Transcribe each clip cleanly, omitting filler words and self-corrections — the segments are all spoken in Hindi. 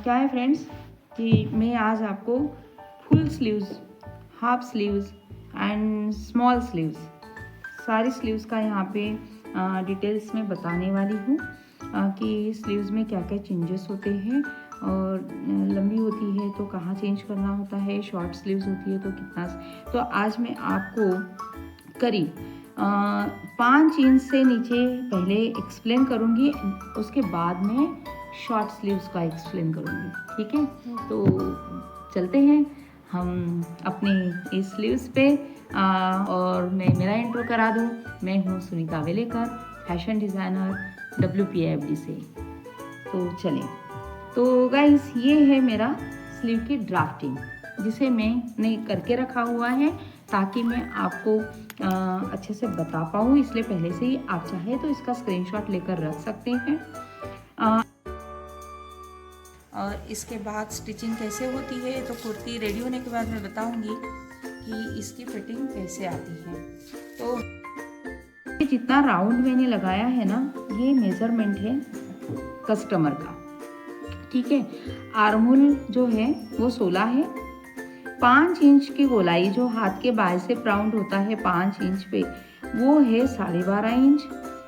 क्या है फ्रेंड्स कि मैं आज आपको full sleeves, half sleeves and small sleeves, सारी स्लीव्स का यहाँ पे डिटेल्स में बताने वाली हूँ कि स्लीव्स में क्या क्या चेंजेस होते हैं और लंबी होती है तो कहाँ चेंज करना होता है, शॉर्ट स्लीव्स होती है तो कितना। तो आज मैं आपको करीब 5 इंच से नीचे पहले एक्सप्लेन करूँगी, उसके बाद में शॉर्ट स्लीव्स का एक्सप्लेन करूँगी। ठीक है, तो चलते हैं हम अपने इस स्लीव्स पे और मैं मेरा इंट्रो करा दूँ। मैं हूँ सुनीता वेलेकर, फैशन डिज़ाइनर WPIFD से। तो चलें, तो गाइस ये है मेरा स्लीव की ड्राफ्टिंग, जिसे मैंने करके रखा हुआ है ताकि मैं आपको अच्छे से बता पाऊँ, इसलिए पहले से ही आप चाहे तो इसका स्क्रीनशॉट लेकर रख सकते हैं। और इसके बाद स्टिचिंग कैसे होती है तो कुर्ती रेडी होने के बाद मैं बताऊंगी कि इसकी फिटिंग कैसे आती है। तो जितना राउंड मैंने लगाया है ना, ये मेजरमेंट है कस्टमर का। ठीक है, आर्महोल जो है वो 16 है। 5 इंच की गोलाई जो हाथ के बाइसेप राउंड होता है 5 इंच पे, वो है 12.5 इंच।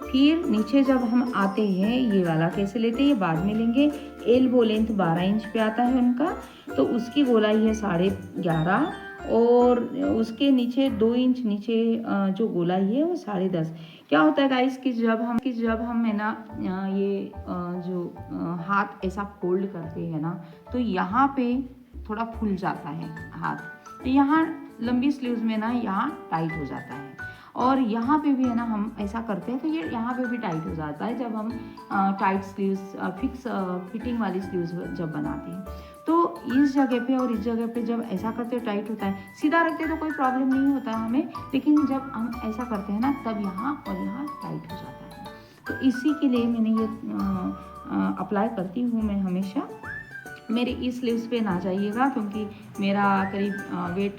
फिर नीचे जब हम आते हैं, ये वाला कैसे लेते हैं ये बाद में लेंगे। एल्बो लेंथ 12 इंच पे आता है उनका, तो उसकी गोलाई है 11.5 और उसके नीचे 2 इंच नीचे जो गोलाई है वो 10.5। क्या होता है गाइस कि जब हम है ना ये जो हाथ ऐसा फोल्ड करते हैं ना, तो यहाँ पे थोड़ा फूल जाता है हाथ, तो यहाँ लंबी स्लीव्स में ना यहाँ टाइट हो जाता है, और यहाँ पे भी है ना हम ऐसा करते हैं तो ये यहाँ पे भी टाइट हो जाता है जब हम टाइट स्लीव्स फिक्स फिटिंग वाली स्लीव्स जब बनाते हैं। तो इस जगह पे और इस जगह पे जब ऐसा करते हो टाइट होता है। सीधा रखते तो कोई प्रॉब्लम नहीं होता हमें, लेकिन जब हम ऐसा करते हैं ना तब यहाँ और यहाँ टाइट हो जाता है। तो इसी के लिए मैंने ये अप्लाई करती हूँ मैं हमेशा। मेरे इस स्लीव्स पे ना जाइएगा क्योंकि मेरा करीब वेट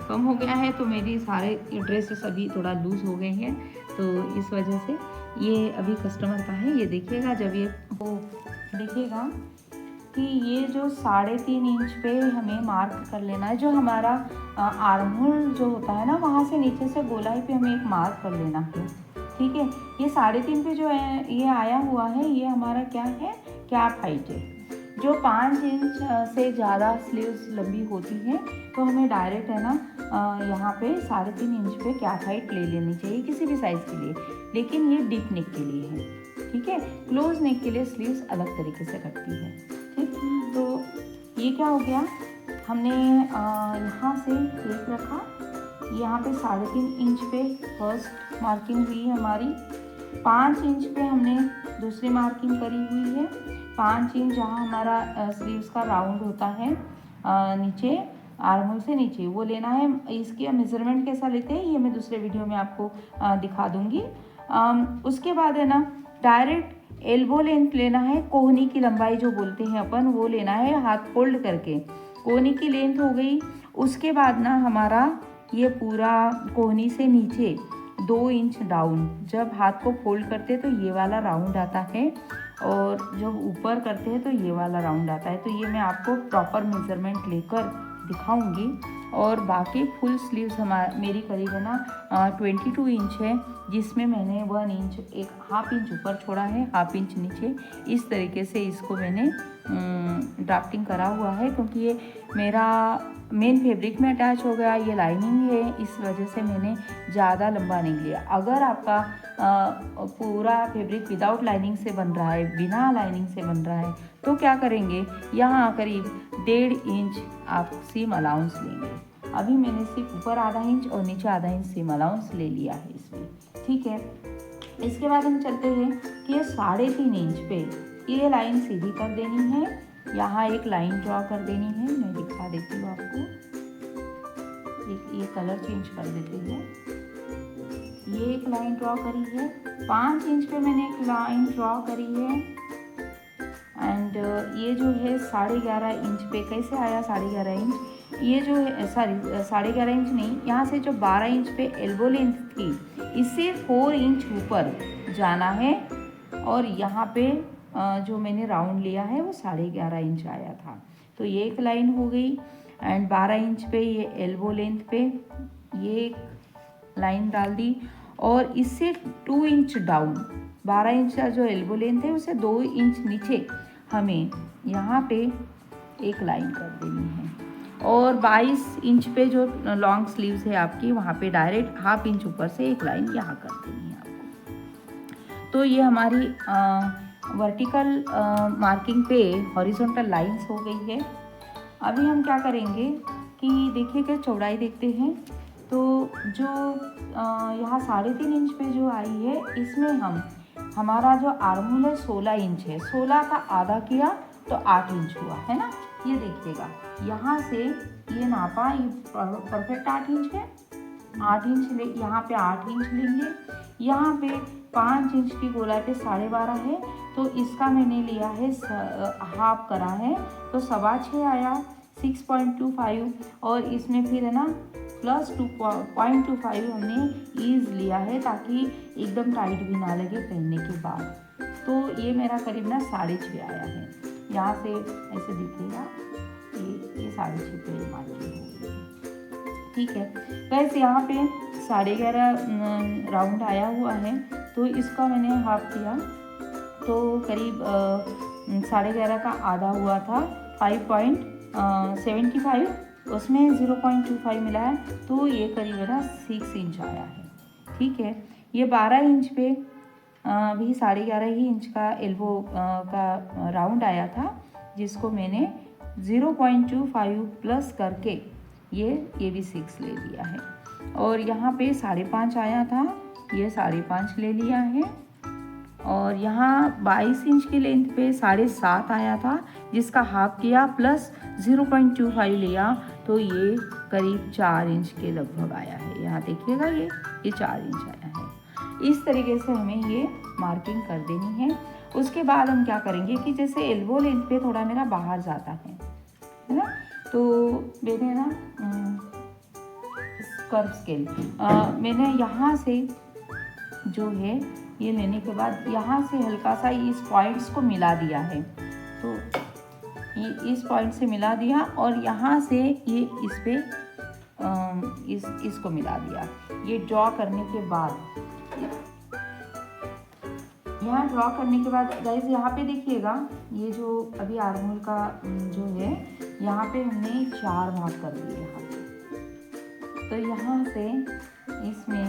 कम हो गया है, तो मेरी सारे ड्रेसेस अभी थोड़ा लूज हो गए हैं, तो इस वजह से ये अभी कस्टमर का है। ये देखिएगा, जब ये देखिएगा कि ये जो 3.5 इंच पे हमें मार्क कर लेना है। जो हमारा आर्महोल जो होता है ना, वहाँ से नीचे से गोलाई पे हमें एक मार्क कर लेना है। ठीक है, ये 3.5 पे जो है ये आया हुआ है, ये हमारा क्या है, कैप हाइट है। जो 5 इंच से ज़्यादा स्लीव्स लंबी होती हैं तो हमें डायरेक्ट है ना यहाँ पे 3.5 इंच पे कैप हाइट ले लेनी चाहिए किसी भी साइज़ के लिए, लेकिन ये डीप नेक के लिए है। ठीक है, क्लोज नेक के लिए स्लीव्स अलग तरीके से कटती है। ठीक, तो ये क्या हो गया, हमने यहाँ से एक रखा, यहाँ पे 3.5 इंच पे फर्स्ट मार्किंग हुई हमारी, 5 इंच पे हमने दूसरी मार्किंग करी हुई है। 5 इंच जहाँ हमारा स्लीव्स का राउंड होता है नीचे आर्महोल से नीचे, वो लेना है। इसकी मेजरमेंट कैसा लेते हैं ये मैं दूसरे वीडियो में आपको दिखा दूंगी। उसके बाद है ना डायरेक्ट एल्बो लेंथ लेना है, कोहनी की लंबाई जो बोलते हैं अपन, वो लेना है हाथ फोल्ड करके। कोहनी की लेंथ हो गई, उसके बाद ना हमारा ये पूरा कोहनी से नीचे 2 इंच डाउन, जब हाथ को फोल्ड करते तो ये वाला राउंड आता है, और जब ऊपर करते हैं तो ये वाला राउंड आता है। तो ये मैं आपको प्रॉपर मेजरमेंट लेकर दिखाऊंगी। और बाकी फुल स्लीव्स मेरी करीब है ना 22 इंच है, जिसमें मैंने 1 इंच, एक हाफ इंच ऊपर छोड़ा है, हाफ इंच नीचे। इस तरीके से इसको मैंने ड्राफ्टिंग करा हुआ है, क्योंकि ये मेरा मेन फैब्रिक में अटैच हो गया, ये लाइनिंग है, इस वजह से मैंने ज़्यादा लंबा नहीं लिया। अगर आपका पूरा फैब्रिक विदाउट लाइनिंग से बन रहा है, बिना लाइनिंग से बन रहा है, तो क्या करेंगे, यहाँ करीब 1.5 इंच आप सीम अलाउंस लेंगे। अभी मैंने सिर्फ ऊपर आधा इंच और नीचे आधा इंच सीम अलाउंस ले लिया है इसमें। ठीक है, इसके बाद हम चलते हैं कि ये 3.5 इंच पे ये लाइन सीधी कर देनी है, यहाँ एक लाइन ड्रॉ कर देनी है। मैं दिखा देती हूँ आपको, ये कलर चेंज कर देते हैं। ये एक लाइन ड्रॉ करी है, 5 इंच पे मैंने एक लाइन ड्रॉ करी है, एंड ये जो है 11.5 इंच पे कैसे आया 11.5 इंच, ये जो है 11.5 इंच नहीं, यहाँ से जो 12 इंच पे एल्बो लेंथ थी, इससे 4 इंच ऊपर जाना है, और यहाँ पे जो मैंने राउंड लिया है वो 11.5 इंच आया था। तो ये एक लाइन हो गई। एंड 12 इंच पे ये एल्बो लेंथ पे ये एक लाइन डाल दी। और इससे 2 इंच डाउन, 12 इंच का जो एल्बो लेंथ है उसे 2 इंच नीचे हमें यहाँ पे एक लाइन कर देनी है। और 22 इंच पे जो लॉन्ग स्लीव्स है आपकी, वहाँ पे डायरेक्ट ½ इंच ऊपर से एक लाइन यहाँ कर देनी है आपको। तो ये हमारी वर्टिकल मार्किंग पे हॉरिजॉन्टल लाइंस हो गई है। अभी हम क्या करेंगे कि देखिएगा, चौड़ाई देखते हैं। तो जो यहाँ 3.5 इंच पे जो आई है, इसमें हमारा जो आर्महोल है 16 इंच है। 16 का आधा किया तो 8 इंच हुआ है ना। ये देखिएगा, यहाँ से ये नापा, ये परफेक्ट 8 इंच है। 8 इंच ले, यहाँ पे 8 इंच लेंगे। यहाँ पे 5 इंच की गोलाई पे 12.5 है, तो इसका मैंने लिया है हाफ करा है, तो 6.25 आया, 6.25। और इसमें फिर है ना प्लस 2.25 हमने ईज लिया है, ताकि एकदम टाइट भी ना लगे पहनने के बाद। तो ये मेरा करीब ना 6.5 आया है। यहाँ से ऐसे दिखेगा, ये 6.5 पे मार्किंग हो गई। ठीक है, वैसे यहाँ पे 11.5 राउंड आया हुआ है, तो इसका मैंने हाफ किया, तो करीब 11.5 का आधा हुआ था 5.75, उसमें 0.25 मिला है, तो ये करीब है ना 6 इंच आया है। ठीक है, ये 12 इंच पे भी 11.5 ही इंच का एल्बो का राउंड आया था, जिसको मैंने 0.25 प्लस करके ये भी 6 ले लिया है। और यहाँ पे 5.5 आया था, ये 5.5 ले लिया है। और यहाँ 22 इंच की लेंथ पे 7.5 आया था, जिसका हाफ किया प्लस 0.25 लिया, तो ये करीब 4 इंच के लगभग आया है। यहाँ देखिएगा, ये 4 इंच आया है। इस तरीके से हमें ये मार्किंग कर देनी है। उसके बाद हम क्या करेंगे कि जैसे एल्बो लेंथ पे थोड़ा मेरा बाहर जाता है ना, तो मैंने ना कर्व स्केल मैंने यहाँ से जो है ये लेने के बाद यहाँ से हल्का सा इस पॉइंट्स को मिला दिया है। तो ये इस पॉइंट से मिला दिया, और यहाँ से ये इस पे इसको मिला दिया। ये ड्रॉ करने के बाद, यहाँ ड्रॉ करने के बाद गाइस, यहाँ पे देखिएगा, ये जो अभी आर्महोल का जो है, यहाँ पे हमने 4 भाग कर दिए यहाँ पे। तो यहाँ से इसमें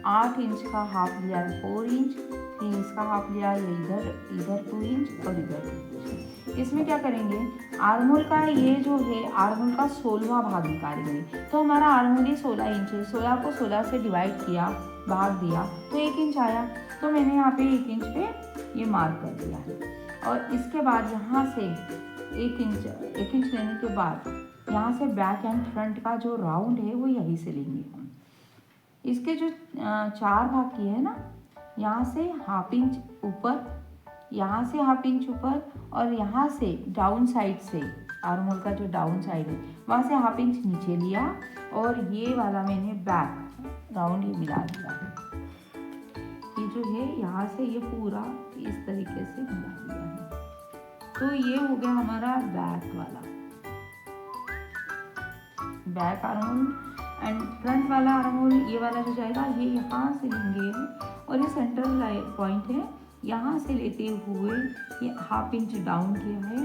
8 इंच का हाफ लिया है 4 इंच, फिर इसका हाफ लिया है इधर 2 इंच और इधर 2 इंच। इसमें क्या करेंगे, आर्महोल का ये जो है आर्महोल का 16वां भाग निकालेंगे। तो हमारा आर्महोल ही 16 इंच है, 16 को 16 से डिवाइड किया, भाग दिया, तो 1 इंच आया। तो मैंने यहाँ पे 1 इंच पे ये मार्क कर दिया है। और इसके बाद यहाँ से 1 इंच लेने के बाद यहाँ से बैक एंड फ्रंट का जो राउंड है वो यहीं से लेंगे हम। इसके जो 4 भाग किए हैं ना, यहाँ से ½ इंच ऊपर, यहाँ से ½ इंच ऊपर, और यहाँ से डाउन साइड से आर्महोल का जो डाउन साइड है वहाँ से ½ इंच नीचे लिया, और ये वाला मैंने बैक राउंड ही मिला दिया। ये जो है यहाँ से ये पूरा इस तरीके से मिला दिया है। तो ये हो गया हमारा बैक वाला, बैक आर्महोल। एंड फ्रंट वाला आर्महोल, ये वाला जो जाएगा, ये यहाँ से लेंगे, और ये सेंट्रल पॉइंट है, यहाँ से लेते हुए ये ½ इंच डाउन किया है,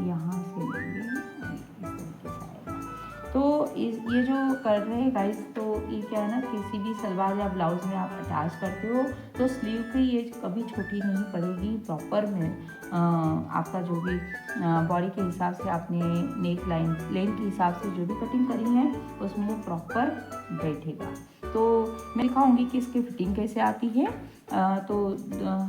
यहाँ से लेंगे, और इस तरीके से आएगा। तो ये जो कर रहे हैं गाइस, तो ये क्या है ना, किसी भी सलवार या ब्लाउज में आप अटैच करते हो तो स्लीव की ये कभी छोटी नहीं पड़ेगी। प्रॉपर में आपका जो भी बॉडी के हिसाब से आपने नेक लाइन लेंथ के हिसाब से जो भी कटिंग करी है उसमें ये प्रॉपर बैठेगा। तो मैं दिखाऊंगी कि इसकी फिटिंग कैसे आती है, तो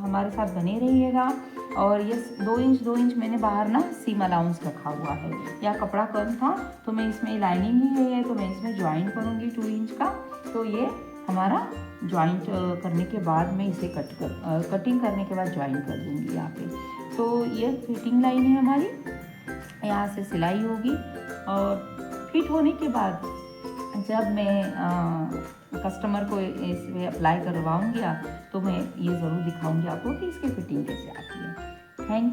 हमारे साथ बने रहिएगा। और ये 2 इंच मैंने बाहर ना सीम अलाउंस रखा हुआ है, या कपड़ा कम था तो मैं इसमें लाइनिंग ही है, तो मैं इसमें ज्वाइंट करूँगी 2 इंच का। तो ये हमारा ज्वाइंट करने के बाद मैं इसे कटिंग करने के बाद ज्वाइंट कर दूँगी यहाँ पे। तो ये फिटिंग लाइन है हमारी, यहाँ से सिलाई होगी। और फिट होने के बाद जब मैं कस्टमर को इसमें अप्लाई करवाऊँगी तो मैं ये ज़रूर दिखाऊँगी आपको कि इसकी फ़िटिंग कैसे आती है।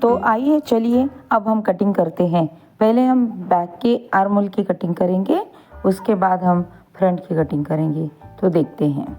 तो आइए चलिए अब हम कटिंग करते हैं। पहले हम बैक के आर्म होल की कटिंग करेंगे, उसके बाद हम फ्रंट की कटिंग करेंगे। तो देखते हैं।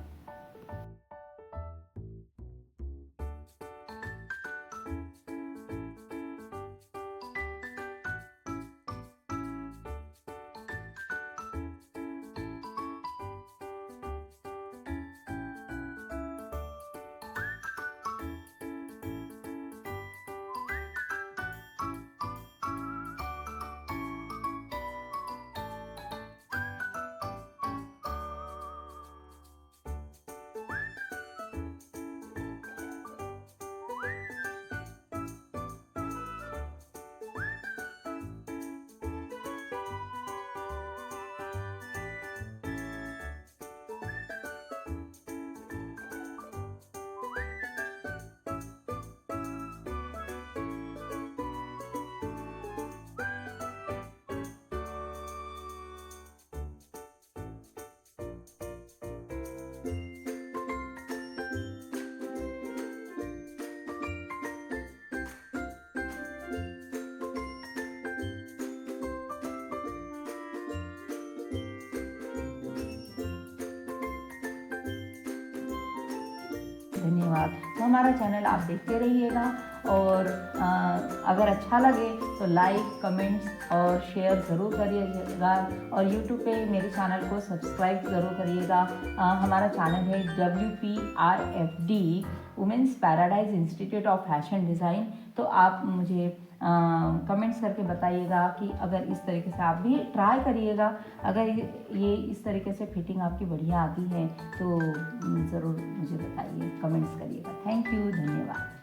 धन्यवाद। तो हमारा चैनल आप देखते रहिएगा और अगर अच्छा लगे तो लाइक, कमेंट्स और शेयर ज़रूर करिएगा और यूट्यूब पे मेरे चैनल को सब्सक्राइब ज़रूर करिएगा। हमारा चैनल है WPRFD women's paradise institute of fashion design. तो आप मुझे कमेंट्स करके बताइएगा कि अगर इस तरीके से आप भी ट्राई करिएगा। अगर ये इस तरीके से फिटिंग आपकी बढ़िया आती है तो ज़रूर मुझे बताइए, कमेंट्स करिएगा। थैंक यू, धन्यवाद।